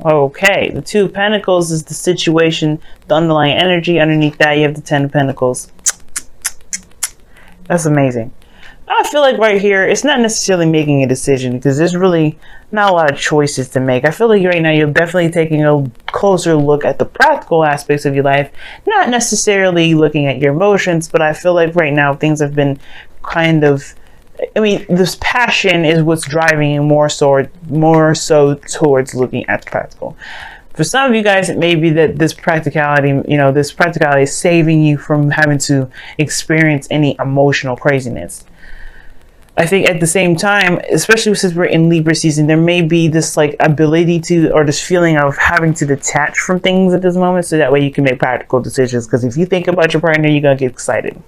Okay, the Two of Pentacles is the situation, the underlying energy. Underneath that, you have the Ten of Pentacles. That's amazing. I feel like right here, it's not necessarily making a decision because there's really not a lot of choices to make. I feel like right now you're definitely taking a closer look at the practical aspects of your life, not necessarily looking at your emotions, but I feel like right now things have been kind of, I mean, this passion is what's driving you more so towards looking at the practical. For some of you guys, it may be that this practicality, this practicality is saving you from having to experience any emotional craziness. I think at the same time, especially since we're in Libra season, there may be this like ability to, or this feeling of having to detach from things at this moment, so that way you can make practical decisions. Because if you think about your partner, you're gonna get excited.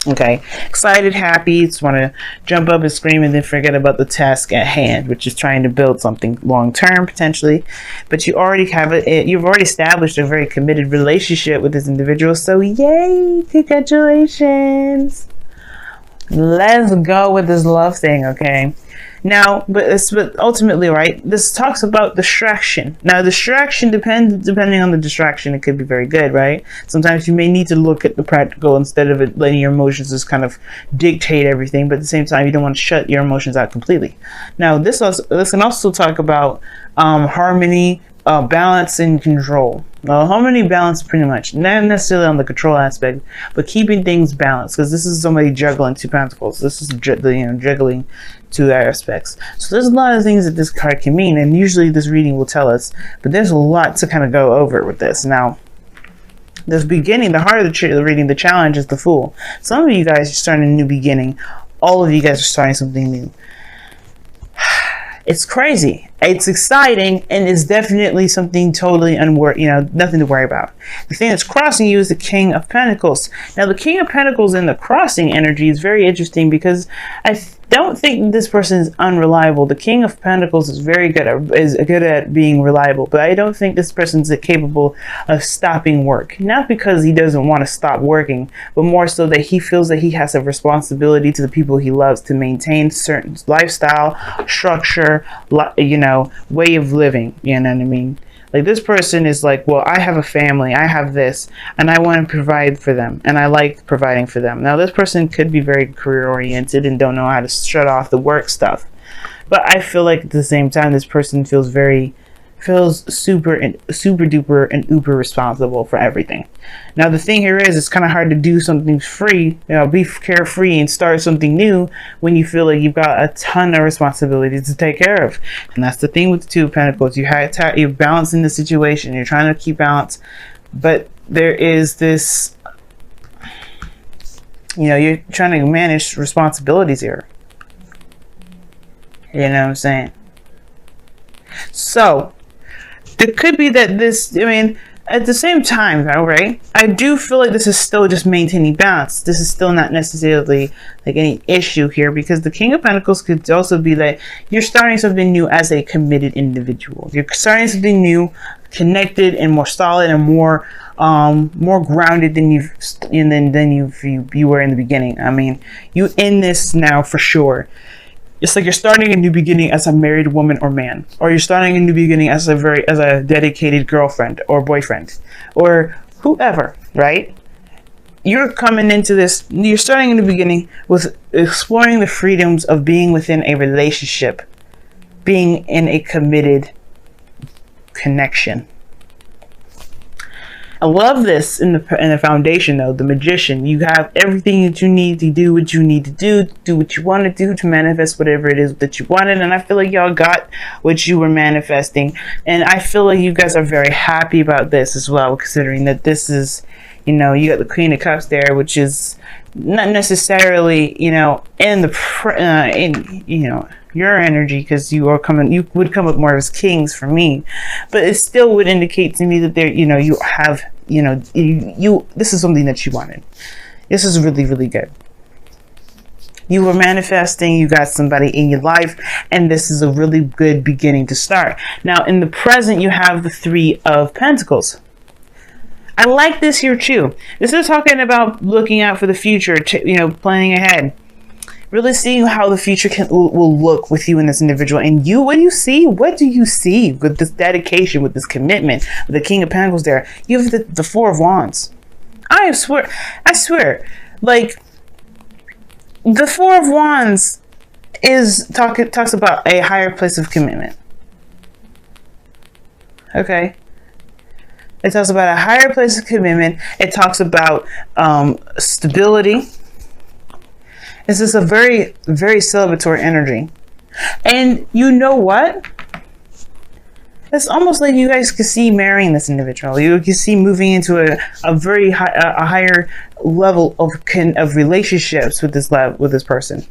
Okay, excited, happy, just want to jump up and scream, and then forget about the task at hand, which is trying to build something long term potentially. But you already have it. You've already established a very committed relationship with this individual. So yay! Congratulations. Let's go with this love thing, okay? Now, but ultimately, right, this talks about distraction. Now, distraction depending on the distraction, it could be very good, right? Sometimes you may need to look at the practical instead of it letting your emotions just kind of dictate everything, but at the same time, you don't want to shut your emotions out completely. Now, this can also talk about harmony, balance, and control. Harmony, balance, pretty much not necessarily on the control aspect, but keeping things balanced, because this is somebody juggling two pentacles. This is juggling two aspects. So there's a lot of things that this card can mean, and usually this reading will tell us, but there's a lot to kind of go over with this. Now, this beginning, the heart of the reading, the challenge is the Fool. Some of you guys are starting a new beginning. All of you guys are starting something new. It's crazy. It's exciting, and it's definitely something totally nothing to worry about. The thing that's crossing you is the King of Pentacles. Now, the King of Pentacles in the crossing energy is very interesting because I don't think this person is unreliable. The King of Pentacles is very good at being reliable, but I don't think this person's capable of stopping work. Not because he doesn't want to stop working, but more so that he feels that he has a responsibility to the people he loves to maintain certain lifestyle, structure, way of living. You know what I mean? Like, this person is like, well, I have a family, I have this, and I want to provide for them, and I like providing for them. Now, this person could be very career oriented and don't know how to shut off the work stuff, but I feel like at the same time, this person feels super duper and uber responsible for everything. Now, the thing here is, it's kind of hard to do something free, be carefree and start something new when you feel like you've got a ton of responsibilities to take care of. And that's the thing with the Two of Pentacles. You're balancing the situation. You're trying to keep balance, but there is this, you're trying to manage responsibilities here. You know what I'm saying? So it could be that at the same time, though, right? I do feel like this is still just maintaining balance. This is still not necessarily like any issue here, because the King of Pentacles could also be that you're starting something new as a committed individual. You're starting something new, connected and more solid and more grounded than you were in the beginning. I mean, you in this now for sure. It's like you're starting a new beginning as a married woman or man, or you're starting a new beginning as a dedicated girlfriend or boyfriend or whoever, right? You're coming into this, you're starting in the beginning with exploring the freedoms of being within a relationship, being in a committed connection. I love this in the foundation, though, the Magician. You have everything that you need to do what you need to do what you want to do to manifest whatever it is that you wanted. And I feel like y'all got what you were manifesting. And I feel like you guys are very happy about this as well, considering that this is, you got the Queen of Cups there, which is not necessarily, in your energy, because you would come up more as kings for me, but it still would indicate to me that there, you have, this is something that you wanted. This is really, really good. You were manifesting, you got somebody in your life, and this is a really good beginning to start. Now, in the present, you have the Three of Pentacles. I like this here too. This is talking about looking out for the future, planning ahead. Really seeing how the future will look with you and this individual. And you, what do you see? What do you see with this dedication, with this commitment, with the King of Pentacles there? You have the Four of Wands. I swear, like, the Four of Wands talks about a higher place of commitment. Okay? It talks about a higher place of commitment. It talks about stability. This is a very, very celebratory energy. And you know what? It's almost like you guys could see marrying this individual. You can see moving into a very higher level of relationships with this person.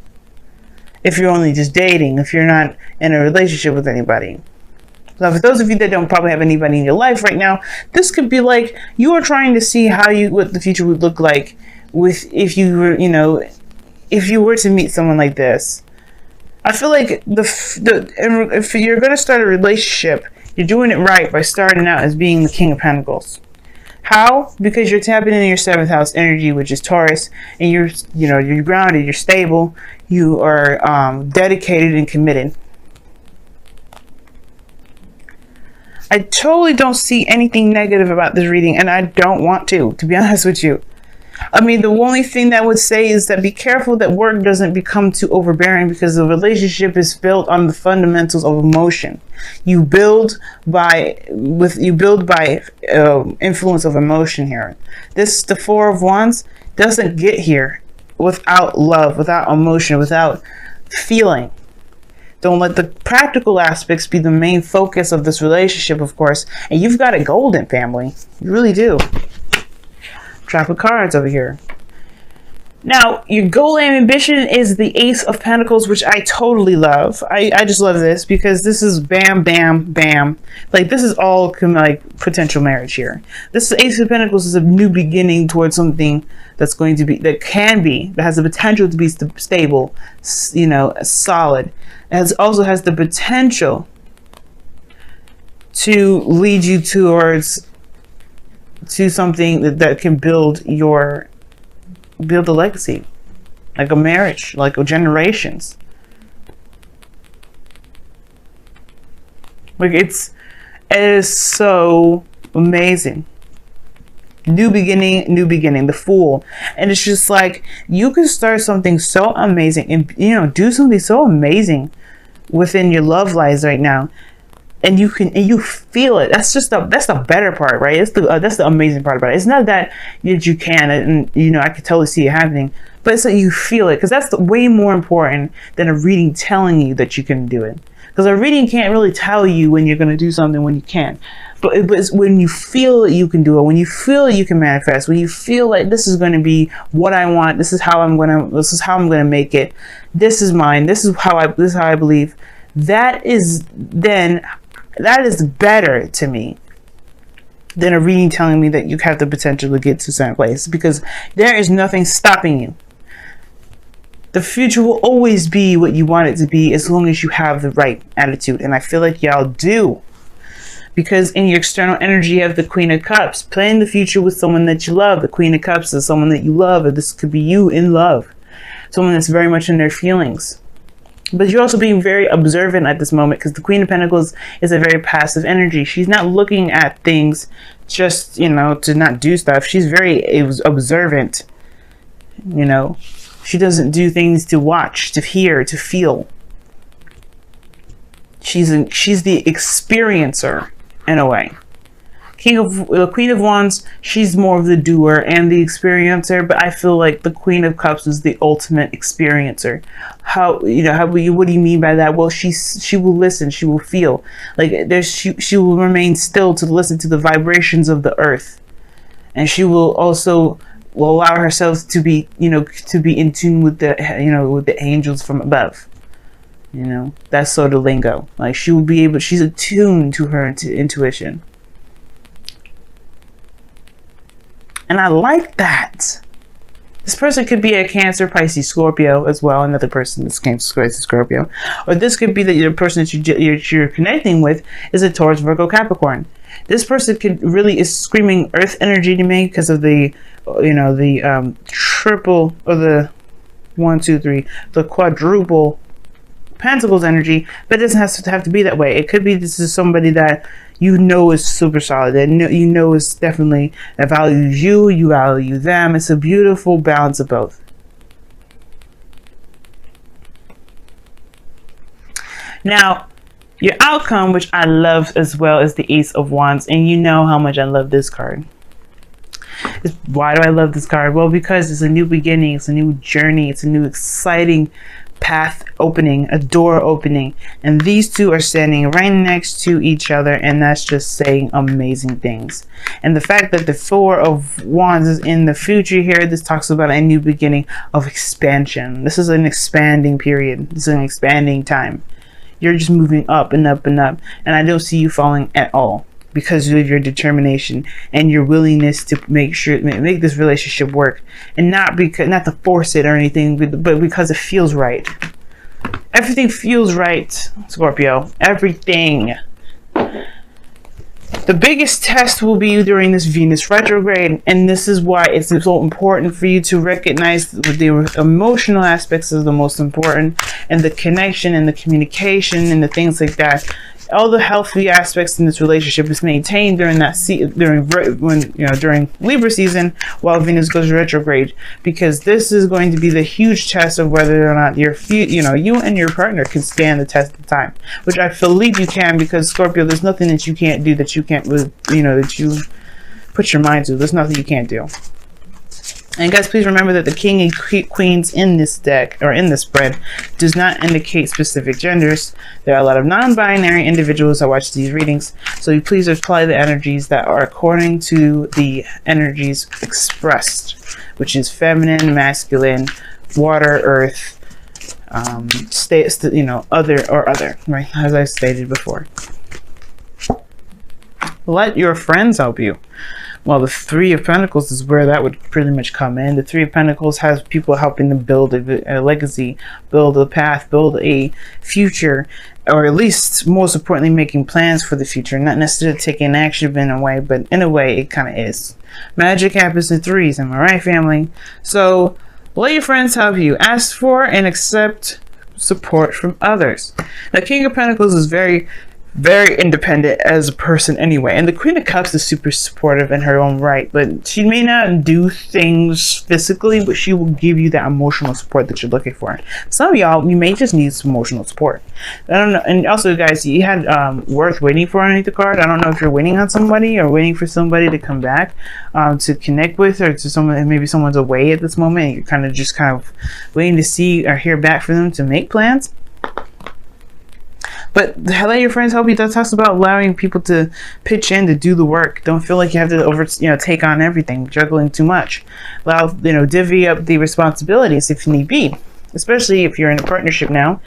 If you're only just dating, if you're not in a relationship with anybody. So for those of you that don't probably have anybody in your life right now, this could be like you are trying to see what the future would look like if you were to meet someone like this. I feel like if you're going to start a relationship, you're doing it right by starting out as being the King of Pentacles. How? Because you're tapping into your 7th house energy, which is Taurus, and you're grounded, you're stable, you are dedicated and committed. I totally don't see anything negative about this reading, and I don't want to be honest with you. I mean, the only thing that I would say is that be careful that work doesn't become too overbearing, because the relationship is built on the fundamentals of emotion. You build by influence of emotion here. The Four of Wands doesn't get here without love, without emotion, without feeling. Don't let the practical aspects be the main focus of this relationship, of course. And you've got a golden family. You really do. Trap of cards over here. Now, your goal and ambition is the Ace of Pentacles, which I totally love. I just love this because this is bam, bam, bam. Like, this is all like potential marriage here. This Ace of Pentacles is a new beginning towards something that's going to be, that has the potential to be stable, solid. It also has the potential to lead you to something that can build a legacy, like a marriage, like generations. Like, it is so amazing. New beginning, the Fool. And it's just like, you can start something so amazing and do something so amazing within your love lives right now. And you feel it. That's the better part, right? That's the amazing part about it. It's not that you can, and I could totally see it happening, but it's that you feel it, because that's way more important than a reading telling you that you can do it. Because a reading can't really tell you when you're going to do something when you can, but it's when you feel that you can do it, when you feel that you can manifest, when you feel like this is going to be what I want, this is how I'm going to make it, this is mine, this is how I believe. That is better to me than a reading telling me that you have the potential to get to a certain place, because there is nothing stopping you. The future will always be what you want it to be, as long as you have the right attitude. And I feel like y'all do, because in your external energy you have the Queen of Cups. Plan the future with someone that you love. The Queen of Cups is someone that you love, or this could be you in love, someone that's very much in their feelings. But you're also being very observant at this moment, because the Queen of Pentacles is a very passive energy. She's not looking at things just, to not do stuff. She's very observant. She doesn't do things to watch, to hear, to feel. She's the experiencer in a way. Queen of Wands, she's more of the doer and the experiencer, but I feel like the Queen of Cups is the ultimate experiencer. What do you mean by that? Well, she will listen, she will feel. Like, she will remain still to listen to the vibrations of the earth, and she will also allow herself to be in tune with the angels from above. That's sort of lingo. Like, she's attuned to her intuition. And I like that. This person could be a Cancer, Pisces, Scorpio as well. Another person that's Cancer, Pisces, Scorpio. Or this could be that the person that you're connecting with is a Taurus, Virgo, Capricorn. This person is screaming earth energy to me, because of the triple, or the 1, 2, 3, the quadruple Pentacles energy, but it doesn't have to be that way. It could be this is somebody that you know is super solid, that you know is definitely that values you, you value them. It's a beautiful balance of both. Now, your outcome, which I love as well, is the Ace of Wands, and you know how much I love this card. Why do I love this card? Well, because it's a new beginning, it's a new journey, it's a new exciting path opening, a door opening, and these two are standing right next to each other, and that's just saying amazing things. And the fact that the Four of Wands is in the future here, this talks about a new beginning of expansion. This is an expanding period. This is an expanding time. You're just moving up and up and up, and I don't see you falling at all, because of your determination and your willingness to make this relationship work, and not to force it or anything, but because it feels right. Everything feels right, Scorpio. Everything. The biggest test will be during this Venus retrograde, and this is why it's so important for you to recognize the emotional aspects is the most important, and the connection and the communication and the things like that. All the healthy aspects in this relationship is maintained during that during Libra season while Venus goes retrograde, because this is going to be the huge test of whether or not you and your partner can stand the test of time, which I believe you can, because Scorpio, there's nothing that you can't do, that you can't that you put your mind to. There's nothing you can't do. And guys, please remember that the King and Queens in this deck, or in this spread, does not indicate specific genders. There are a lot of non-binary individuals that watch these readings, so you please apply the energies that are according to the energies expressed, which is feminine, masculine, water, earth, other, right? As I stated before. Let your friends help you. Well, the Three of Pentacles is where that would pretty much come in. The Three of Pentacles has people helping them build a legacy, build a path, build a future, or at least, most importantly, making plans for the future. Not necessarily taking action in a way, but in a way, it kind of is. Magic happens in threes, am I right, family? So, let your friends help you. Ask for and accept support from others. The King of Pentacles is very independent as a person anyway, and the Queen of Cups is super supportive in her own right, but she may not do things physically, but she will give you that emotional support that you're looking for. Some of y'all, you may just need some emotional support. I don't know. And also, guys, you had worth waiting for underneath the card. I don't know if you're waiting on somebody or waiting for somebody to come back to connect with, or to someone, maybe someone's away at this moment and you're kind of waiting to see or hear back from them to make plans. But let your friends help you. That talks about allowing people to pitch in to do the work. Don't feel like you have to take on everything, juggling too much. Allow, divvy up the responsibilities if need be. Especially if you're in a partnership now.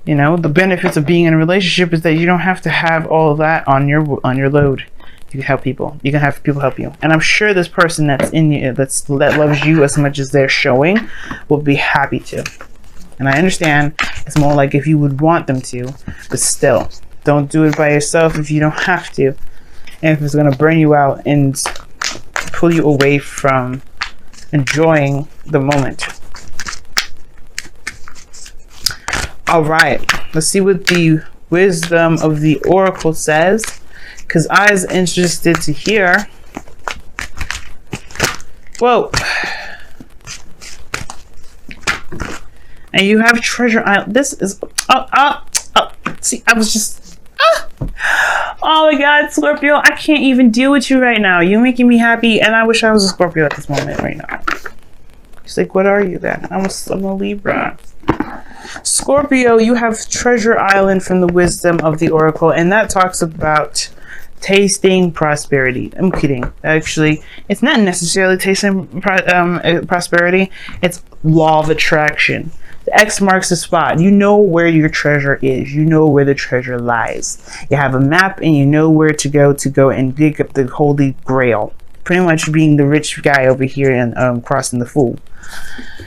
The benefits of being in a relationship is that you don't have to have all of that on your load. You can help people. You can have people help you. And I'm sure this person that's in you, that loves you as much as they're showing, will be happy to. And I understand it's more like if you would want them to, but still, don't do it by yourself if you don't have to. And if it's going to burn you out and pull you away from enjoying the moment. All right, let's see what the wisdom of the Oracle says, because I was interested to hear. Whoa. And you have Treasure Island. This is see, I was just oh my God, Scorpio, I can't even deal with you right now. You're making me happy, and I wish I was a Scorpio at this moment right now. She's like, what are you then? I'm a Libra. Scorpio, you have Treasure Island from the wisdom of the Oracle, and that talks about tasting prosperity. I'm kidding. Actually, it's not necessarily tasting prosperity. It's law of attraction. The X marks the spot. You know where your treasure is. You know where the treasure lies. You have a map and you know where to go and dig up the Holy Grail. Pretty much being the rich guy over here and crossing the Fool.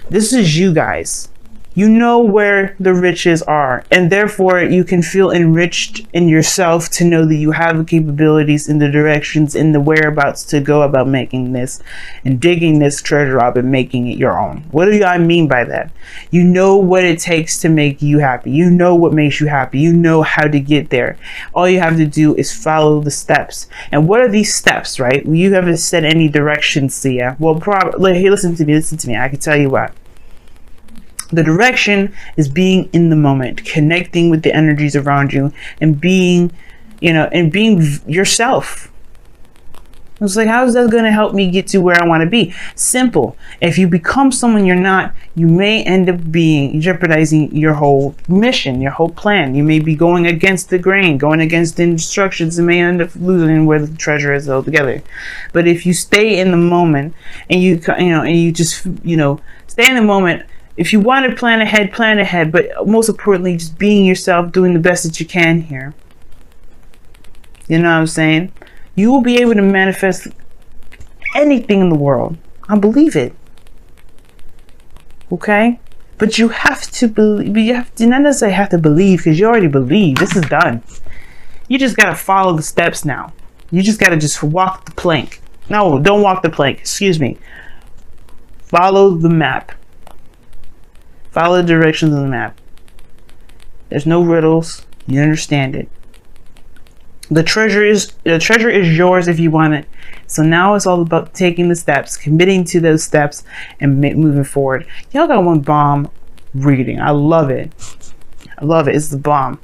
This is you guys. You know where the riches are, and therefore you can feel enriched in yourself to know that you have the capabilities and the directions and the whereabouts to go about making this and digging this treasure up and making it your own. What do I mean by that? You know what it takes to make you happy. You know what makes you happy. You know how to get there. All you have to do is follow the steps. And what are these steps, right? You haven't set any directions, Sia. Well, probably, hey, listen to me. I can tell you what. The direction is being in the moment, connecting with the energies around you, and being, being yourself. It's like, how is that going to help me get to where I want to be? Simple. If you become someone you're not, you may end up jeopardizing your whole mission, your whole plan. You may be going against the grain, going against the instructions, and may end up losing where the treasure is altogether. But if you stay in the moment and you just stay in the moment. If you want to plan ahead, but most importantly, just being yourself, doing the best that you can here. You know what I'm saying? You will be able to manifest anything in the world. I believe it. Okay? But you have to believe. You have to not necessarily have to believe, because you already believe. This is done. You just got to follow the steps now. You just got to just walk the plank. No, don't walk the plank. Excuse me. Follow the map. Follow the directions on the map. There's no riddles. You understand it. The treasure is yours if you want it. So now it's all about taking the steps, committing to those steps, and moving forward. Y'all got one bomb reading. I love it. It's the bomb.